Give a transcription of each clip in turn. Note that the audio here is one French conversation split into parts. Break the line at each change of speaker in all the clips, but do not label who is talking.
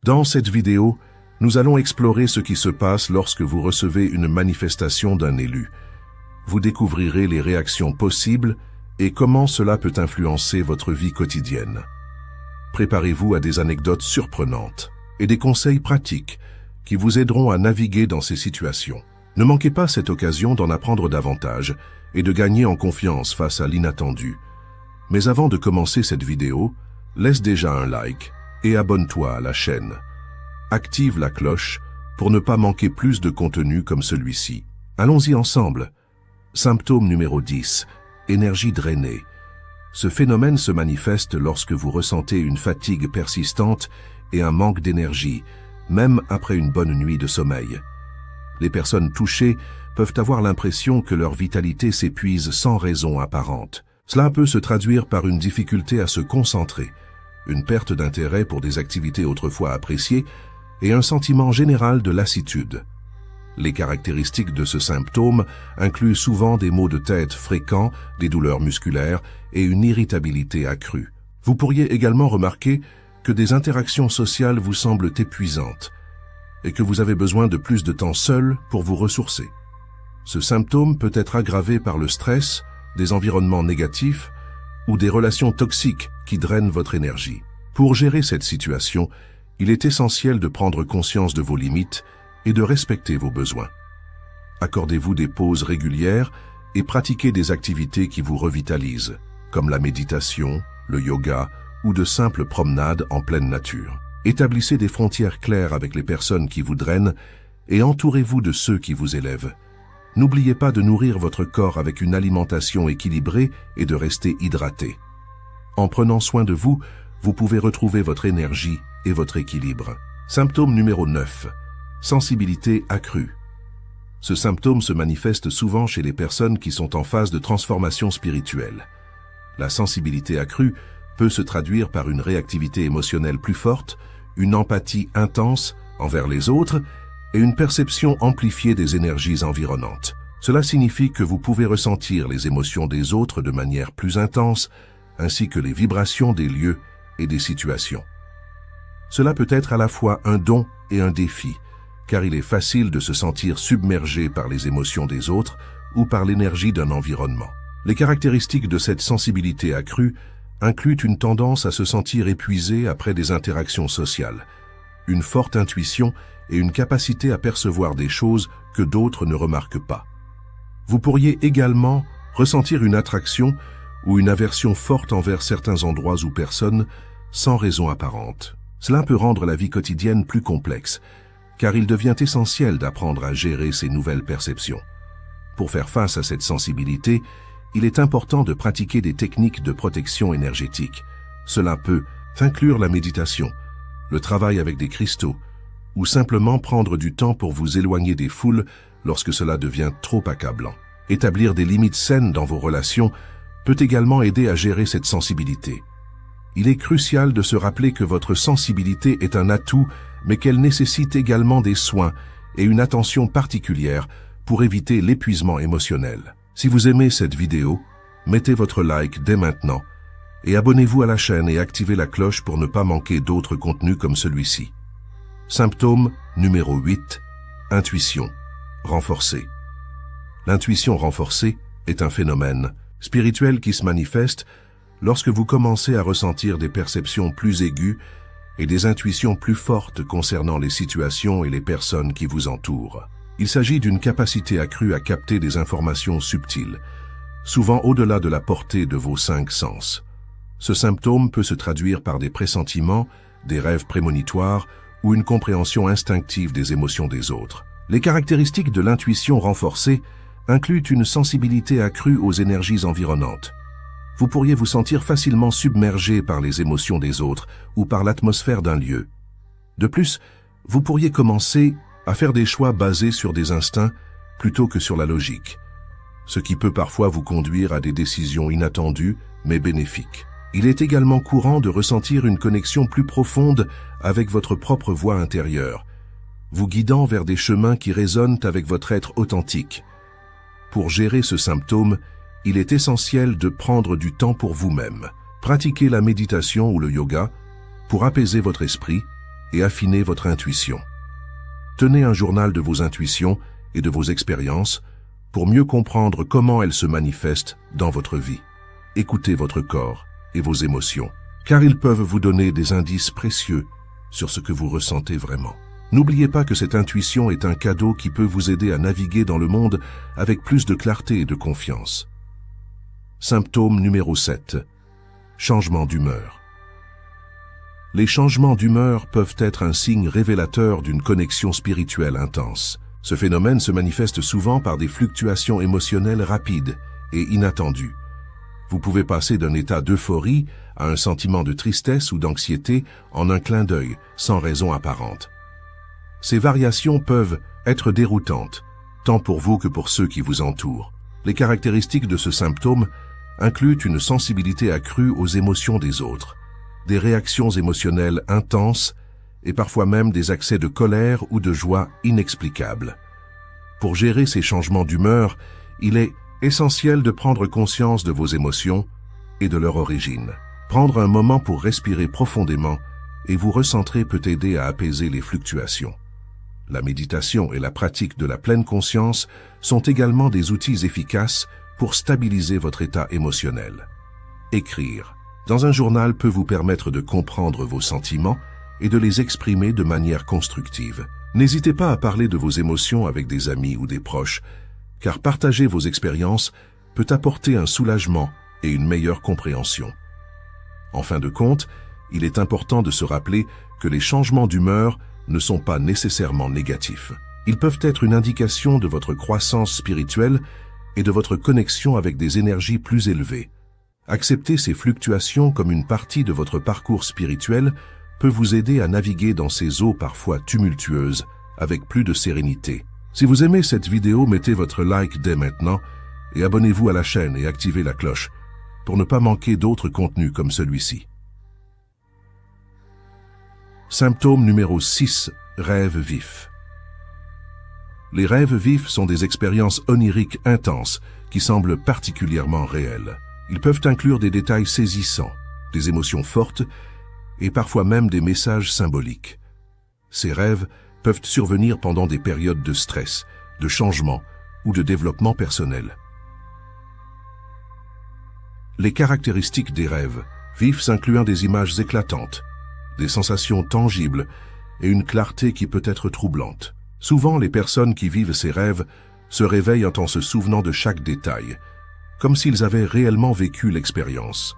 Dans cette vidéo, nous allons explorer ce qui se passe lorsque vous recevez une manifestation d'un élu. Vous découvrirez les réactions possibles et comment cela peut influencer votre vie quotidienne. Préparez-vous à des anecdotes surprenantes et des conseils pratiques qui vous aideront à naviguer dans ces situations. Ne manquez pas cette occasion d'en apprendre davantage et de gagner en confiance face à l'inattendu. Mais avant de commencer cette vidéo, laisse déjà un like et abonne-toi à la chaîne. Active la cloche pour ne pas manquer plus de contenu comme celui-ci. Allons-y ensemble. Symptôme numéro 10. Énergie drainée. Ce phénomène se manifeste lorsque vous ressentez une fatigue persistante et un manque d'énergie, même après une bonne nuit de sommeil. Les personnes touchées peuvent avoir l'impression que leur vitalité s'épuise sans raison apparente. Cela peut se traduire par une difficulté à se concentrer, une perte d'intérêt pour des activités autrefois appréciées et un sentiment général de lassitude. Les caractéristiques de ce symptôme incluent souvent des maux de tête fréquents, des douleurs musculaires et une irritabilité accrue. Vous pourriez également remarquer que des interactions sociales vous semblent épuisantes et que vous avez besoin de plus de temps seul pour vous ressourcer. Ce symptôme peut être aggravé par le stress, des environnements négatifs ou des relations toxiques qui drainent votre énergie. Pour gérer cette situation, il est essentiel de prendre conscience de vos limites et de respecter vos besoins. Accordez-vous des pauses régulières et pratiquez des activités qui vous revitalisent, comme la méditation, le yoga ou de simples promenades en pleine nature. Établissez des frontières claires avec les personnes qui vous drainent et entourez-vous de ceux qui vous élèvent. N'oubliez pas de nourrir votre corps avec une alimentation équilibrée et de rester hydraté. En prenant soin de vous, vous pouvez retrouver votre énergie et votre équilibre. Symptôme numéro 9. Sensibilité accrue. Ce symptôme se manifeste souvent chez les personnes qui sont en phase de transformation spirituelle. La sensibilité accrue peut se traduire par une réactivité émotionnelle plus forte, une empathie intense envers les autres et une perception amplifiée des énergies environnantes. Cela signifie que vous pouvez ressentir les émotions des autres de manière plus intense, ainsi que les vibrations des lieux et des situations. Cela peut être à la fois un don et un défi, car il est facile de se sentir submergé par les émotions des autres ou par l'énergie d'un environnement. Les caractéristiques de cette sensibilité accrue incluent une tendance à se sentir épuisé après des interactions sociales, une forte intuition et une capacité à percevoir des choses que d'autres ne remarquent pas. Vous pourriez également ressentir une attraction ou une aversion forte envers certains endroits ou personnes sans raison apparente. Cela peut rendre la vie quotidienne plus complexe, car il devient essentiel d'apprendre à gérer ces nouvelles perceptions. Pour faire face à cette sensibilité, il est important de pratiquer des techniques de protection énergétique. Cela peut inclure la méditation, le travail avec des cristaux, ou simplement prendre du temps pour vous éloigner des foules lorsque cela devient trop accablant. Établir des limites saines dans vos relations peut également aider à gérer cette sensibilité. Il est crucial de se rappeler que votre sensibilité est un atout, mais qu'elle nécessite également des soins et une attention particulière pour éviter l'épuisement émotionnel. Si vous aimez cette vidéo, mettez votre like dès maintenant et abonnez-vous à la chaîne et activez la cloche pour ne pas manquer d'autres contenus comme celui-ci. Symptôme numéro 8. Intuition renforcée. L'intuition renforcée est un phénomène spirituel qui se manifeste lorsque vous commencez à ressentir des perceptions plus aiguës et des intuitions plus fortes concernant les situations et les personnes qui vous entourent. Il s'agit d'une capacité accrue à capter des informations subtiles, souvent au-delà de la portée de vos 5 sens. Ce symptôme peut se traduire par des pressentiments, des rêves prémonitoires ou une compréhension instinctive des émotions des autres. Les caractéristiques de l'intuition renforcée incluent une sensibilité accrue aux énergies environnantes. Vous pourriez vous sentir facilement submergé par les émotions des autres ou par l'atmosphère d'un lieu. De plus, vous pourriez commencer à faire des choix basés sur des instincts plutôt que sur la logique, ce qui peut parfois vous conduire à des décisions inattendues mais bénéfiques. Il est également courant de ressentir une connexion plus profonde avec votre propre voix intérieure, vous guidant vers des chemins qui résonnent avec votre être authentique. Pour gérer ce symptôme, il est essentiel de prendre du temps pour vous-même. Pratiquez la méditation ou le yoga pour apaiser votre esprit et affinez votre intuition. Tenez un journal de vos intuitions et de vos expériences pour mieux comprendre comment elles se manifestent dans votre vie. Écoutez votre corps et vos émotions, car ils peuvent vous donner des indices précieux sur ce que vous ressentez vraiment. N'oubliez pas que cette intuition est un cadeau qui peut vous aider à naviguer dans le monde avec plus de clarté et de confiance. Symptôme numéro 7. Changement d'humeur. Les changements d'humeur peuvent être un signe révélateur d'une connexion spirituelle intense. Ce phénomène se manifeste souvent par des fluctuations émotionnelles rapides et inattendues. Vous pouvez passer d'un état d'euphorie à un sentiment de tristesse ou d'anxiété en un clin d'œil, sans raison apparente. Ces variations peuvent être déroutantes, tant pour vous que pour ceux qui vous entourent. Les caractéristiques de ce symptôme incluent une sensibilité accrue aux émotions des autres, des réactions émotionnelles intenses et parfois même des accès de colère ou de joie inexplicables. Pour gérer ces changements d'humeur, il est essentiel de prendre conscience de vos émotions et de leur origine. Prendre un moment pour respirer profondément et vous recentrer peut aider à apaiser les fluctuations. La méditation et la pratique de la pleine conscience sont également des outils efficaces pour stabiliser votre état émotionnel. Écrire dans un journal peut vous permettre de comprendre vos sentiments et de les exprimer de manière constructive. N'hésitez pas à parler de vos émotions avec des amis ou des proches, car partager vos expériences peut apporter un soulagement et une meilleure compréhension. En fin de compte, il est important de se rappeler que les changements d'humeur ne sont pas nécessairement négatifs. Ils peuvent être une indication de votre croissance spirituelle et de votre connexion avec des énergies plus élevées. Accepter ces fluctuations comme une partie de votre parcours spirituel peut vous aider à naviguer dans ces eaux parfois tumultueuses avec plus de sérénité. Si vous aimez cette vidéo, mettez votre like dès maintenant et abonnez-vous à la chaîne et activez la cloche pour ne pas manquer d'autres contenus comme celui-ci. Symptôme numéro 6. Rêves vifs. Les rêves vifs sont des expériences oniriques intenses qui semblent particulièrement réelles. Ils peuvent inclure des détails saisissants, des émotions fortes et parfois même des messages symboliques. Ces rêves peuvent survenir pendant des périodes de stress, de changement ou de développement personnel. Les caractéristiques des rêves vifs incluent des images éclatantes, des sensations tangibles et une clarté qui peut être troublante. Souvent, les personnes qui vivent ces rêves se réveillent en se souvenant de chaque détail, comme s'ils avaient réellement vécu l'expérience.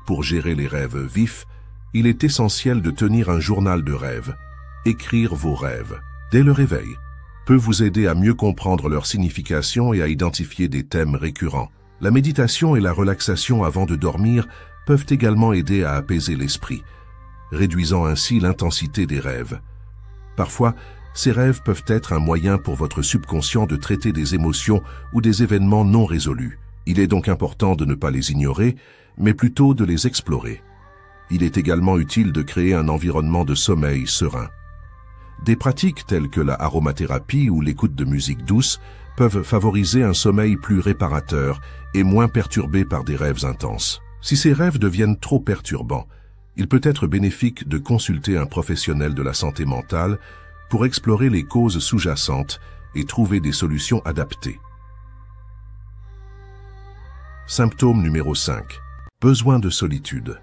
Pour gérer les rêves vifs, il est essentiel de tenir un journal de rêves. Écrire vos rêves, dès le réveil, peut vous aider à mieux comprendre leur signification et à identifier des thèmes récurrents. La méditation et la relaxation avant de dormir peuvent également aider à apaiser l'esprit, réduisant ainsi l'intensité des rêves. Parfois, ces rêves peuvent être un moyen pour votre subconscient de traiter des émotions ou des événements non résolus. Il est donc important de ne pas les ignorer, mais plutôt de les explorer. Il est également utile de créer un environnement de sommeil serein. Des pratiques telles que la aromathérapie ou l'écoute de musique douce peuvent favoriser un sommeil plus réparateur et moins perturbé par des rêves intenses. Si ces rêves deviennent trop perturbants, il peut être bénéfique de consulter un professionnel de la santé mentale pour explorer les causes sous-jacentes et trouver des solutions adaptées. Symptôme numéro 5. Besoin de solitude.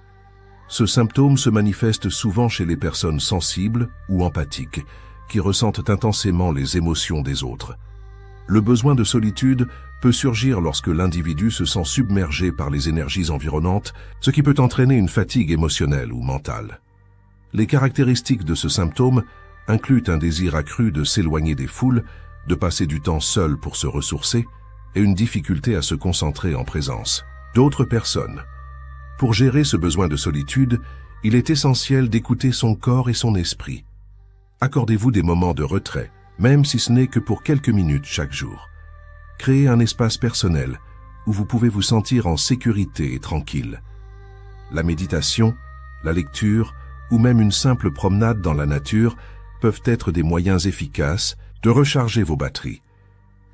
Ce symptôme se manifeste souvent chez les personnes sensibles ou empathiques qui ressentent intensément les émotions des autres. Le besoin de solitude peut surgir lorsque l'individu se sent submergé par les énergies environnantes, ce qui peut entraîner une fatigue émotionnelle ou mentale. Les caractéristiques de ce symptôme incluent un désir accru de s'éloigner des foules, de passer du temps seul pour se ressourcer et une difficulté à se concentrer en présence d'autres personnes. Pour gérer ce besoin de solitude, il est essentiel d'écouter son corps et son esprit. Accordez-vous des moments de retrait, même si ce n'est que pour quelques minutes chaque jour. Créez un espace personnel où vous pouvez vous sentir en sécurité et tranquille. La méditation, la lecture ou même une simple promenade dans la nature peuvent être des moyens efficaces de recharger vos batteries.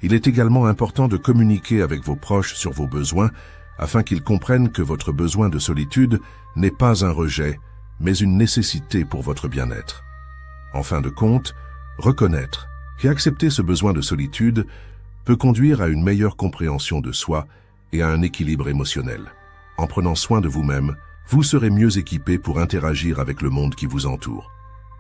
Il est également important de communiquer avec vos proches sur vos besoins afin qu'ils comprennent que votre besoin de solitude n'est pas un rejet, mais une nécessité pour votre bien-être. En fin de compte, reconnaître et accepter ce besoin de solitude peut conduire à une meilleure compréhension de soi et à un équilibre émotionnel. En prenant soin de vous-même, vous serez mieux équipé pour interagir avec le monde qui vous entoure.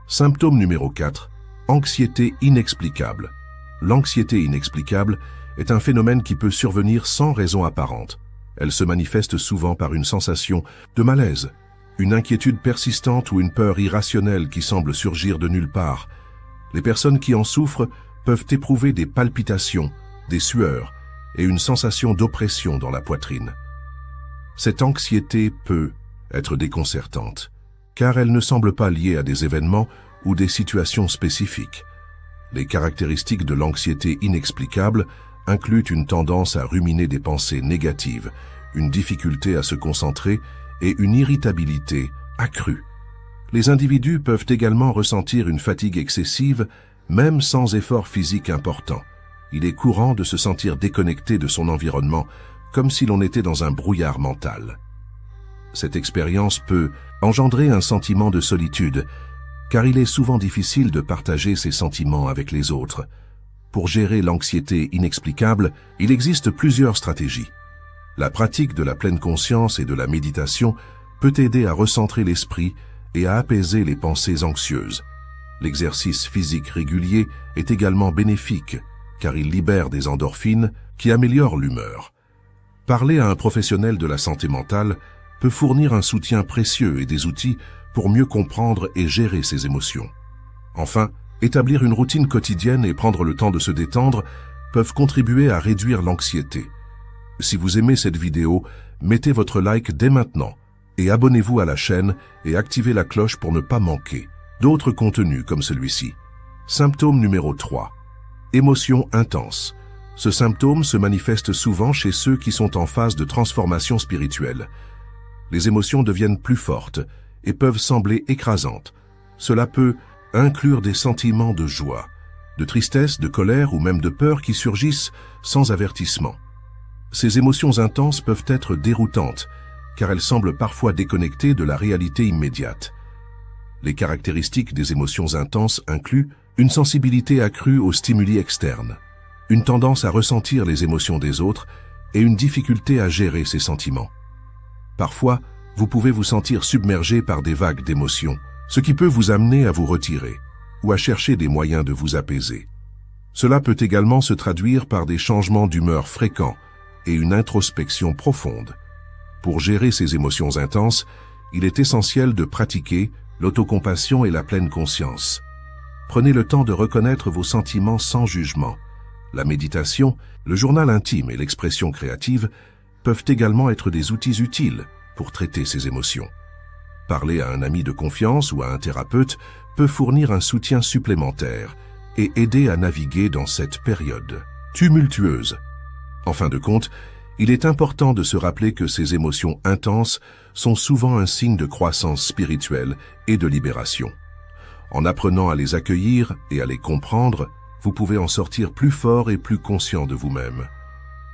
Symptôme numéro 4. Anxiété inexplicable. L'anxiété inexplicable est un phénomène qui peut survenir sans raison apparente. Elle se manifeste souvent par une sensation de malaise, une inquiétude persistante ou une peur irrationnelle qui semble surgir de nulle part. Les personnes qui en souffrent peuvent éprouver des palpitations, des sueurs et une sensation d'oppression dans la poitrine. Cette anxiété peut être déconcertante, car elle ne semble pas liée à des événements ou des situations spécifiques. Les caractéristiques de l'anxiété inexplicable incluent une tendance à ruminer des pensées négatives, une difficulté à se concentrer et une irritabilité accrue. Les individus peuvent également ressentir une fatigue excessive, même sans effort physique important. Il est courant de se sentir déconnecté de son environnement, comme si l'on était dans un brouillard mental. Cette expérience peut engendrer un sentiment de solitude, car il est souvent difficile de partager ses sentiments avec les autres. Pour gérer l'anxiété inexplicable, il existe plusieurs stratégies. La pratique de la pleine conscience et de la méditation peut aider à recentrer l'esprit et à apaiser les pensées anxieuses. L'exercice physique régulier est également bénéfique, car il libère des endorphines qui améliorent l'humeur. Parler à un professionnel de la santé mentale peut fournir un soutien précieux et des outils pour mieux comprendre et gérer ses émotions. Enfin, établir une routine quotidienne et prendre le temps de se détendre peuvent contribuer à réduire l'anxiété. Si vous aimez cette vidéo, mettez votre like dès maintenant et abonnez-vous à la chaîne et activez la cloche pour ne pas manquer d'autres contenus comme celui-ci. Symptôme numéro 3. Émotion intense. Ce symptôme se manifeste souvent chez ceux qui sont en phase de transformation spirituelle. Les émotions deviennent plus fortes et peuvent sembler écrasantes. Cela peut inclure des sentiments de joie, de tristesse, de colère ou même de peur qui surgissent sans avertissement. Ces émotions intenses peuvent être déroutantes, car elles semblent parfois déconnectées de la réalité immédiate. Les caractéristiques des émotions intenses incluent une sensibilité accrue aux stimuli externes, une tendance à ressentir les émotions des autres et une difficulté à gérer ses sentiments. Parfois, vous pouvez vous sentir submergé par des vagues d'émotions, ce qui peut vous amener à vous retirer ou à chercher des moyens de vous apaiser. Cela peut également se traduire par des changements d'humeur fréquents et une introspection profonde. Pour gérer ces émotions intenses, il est essentiel de pratiquer l'autocompassion et la pleine conscience. Prenez le temps de reconnaître vos sentiments sans jugement. La méditation, le journal intime et l'expression créative peuvent également être des outils utiles pour traiter ces émotions. Parler à un ami de confiance ou à un thérapeute peut fournir un soutien supplémentaire et aider à naviguer dans cette période tumultueuse. En fin de compte, il est important de se rappeler que ces émotions intenses sont souvent un signe de croissance spirituelle et de libération. En apprenant à les accueillir et à les comprendre, vous pouvez en sortir plus fort et plus conscient de vous-même.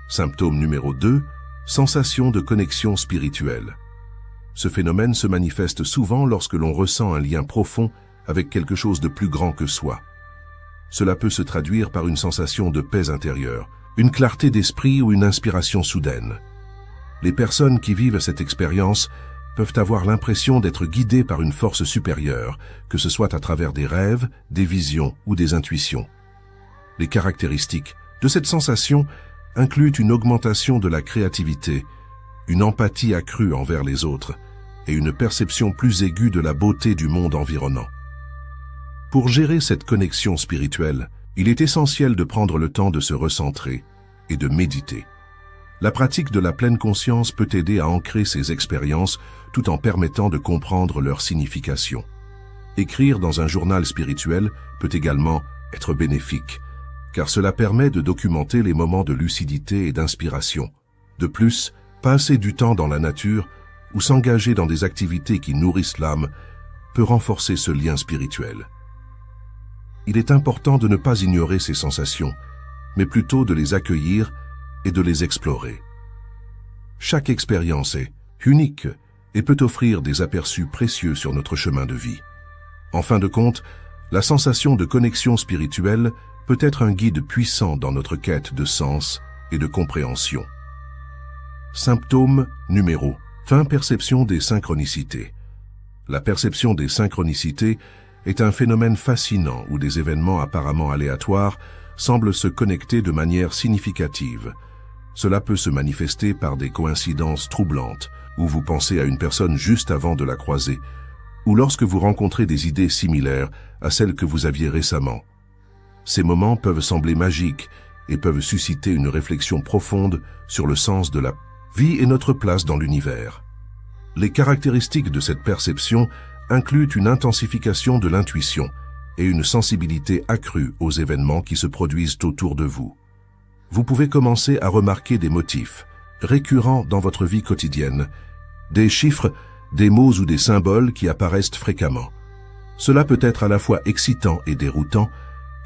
Symptôme numéro 2, sensation de connexion spirituelle. Ce phénomène se manifeste souvent lorsque l'on ressent un lien profond avec quelque chose de plus grand que soi. Cela peut se traduire par une sensation de paix intérieure, une clarté d'esprit ou une inspiration soudaine. Les personnes qui vivent cette expérience peuvent avoir l'impression d'être guidées par une force supérieure, que ce soit à travers des rêves, des visions ou des intuitions. Les caractéristiques de cette sensation incluent une augmentation de la créativité, une empathie accrue envers les autres et une perception plus aiguë de la beauté du monde environnant. Pour gérer cette connexion spirituelle, il est essentiel de prendre le temps de se recentrer et de méditer. La pratique de la pleine conscience peut aider à ancrer ces expériences tout en permettant de comprendre leur signification. Écrire dans un journal spirituel peut également être bénéfique, car cela permet de documenter les moments de lucidité et d'inspiration. De plus, passer du temps dans la nature ou s'engager dans des activités qui nourrissent l'âme peut renforcer ce lien spirituel. Il est important de ne pas ignorer ces sensations, mais plutôt de les accueillir et de les explorer. Chaque expérience est unique et peut offrir des aperçus précieux sur notre chemin de vie. En fin de compte, La sensation de connexion spirituelle peut être un guide puissant dans notre quête de sens et de compréhension. Symptôme numéro 1. Perception des synchronicités. La perception des synchronicités est un phénomène fascinant où des événements apparemment aléatoires semblent se connecter de manière significative. Cela peut se manifester par des coïncidences troublantes, où vous pensez à une personne juste avant de la croiser, ou lorsque vous rencontrez des idées similaires à celles que vous aviez récemment. Ces moments peuvent sembler magiques et peuvent susciter une réflexion profonde sur le sens de la vie et notre place dans l'univers. Les caractéristiques de cette perception incluent une intensification de l'intuition et une sensibilité accrue aux événements qui se produisent autour de vous. Vous pouvez commencer à remarquer des motifs récurrents dans votre vie quotidienne, des chiffres, des mots ou des symboles qui apparaissent fréquemment. Cela peut être à la fois excitant et déroutant,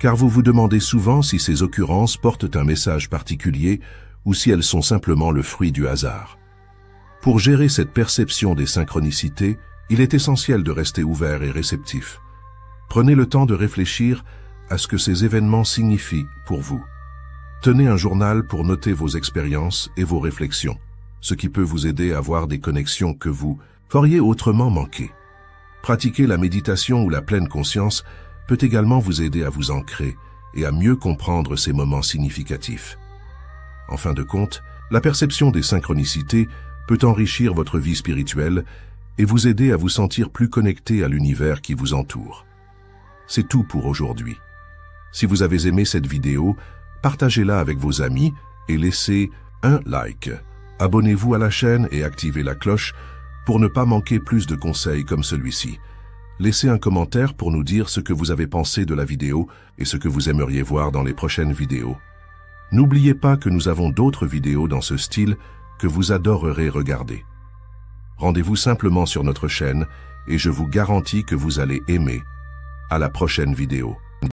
car vous vous demandez souvent si ces occurrences portent un message particulier ou si elles sont simplement le fruit du hasard. Pour gérer cette perception des synchronicités, il est essentiel de rester ouvert et réceptif. Prenez le temps de réfléchir à ce que ces événements signifient pour vous. Tenez un journal pour noter vos expériences et vos réflexions, ce qui peut vous aider à voir des connexions que vous auriez autrement manquées. Pratiquer la méditation ou la pleine conscience peut également vous aider à vous ancrer et à mieux comprendre ces moments significatifs. En fin de compte, la perception des synchronicités peut enrichir votre vie spirituelle et vous aider à vous sentir plus connecté à l'univers qui vous entoure. C'est tout pour aujourd'hui. Si vous avez aimé cette vidéo, partagez-la avec vos amis et laissez un like. Abonnez-vous à la chaîne et activez la cloche pour ne pas manquer plus de conseils comme celui-ci. Laissez un commentaire pour nous dire ce que vous avez pensé de la vidéo et ce que vous aimeriez voir dans les prochaines vidéos. N'oubliez pas que nous avons d'autres vidéos dans ce style que vous adorerez regarder. Rendez-vous simplement sur notre chaîne et je vous garantis que vous allez aimer. À la prochaine vidéo.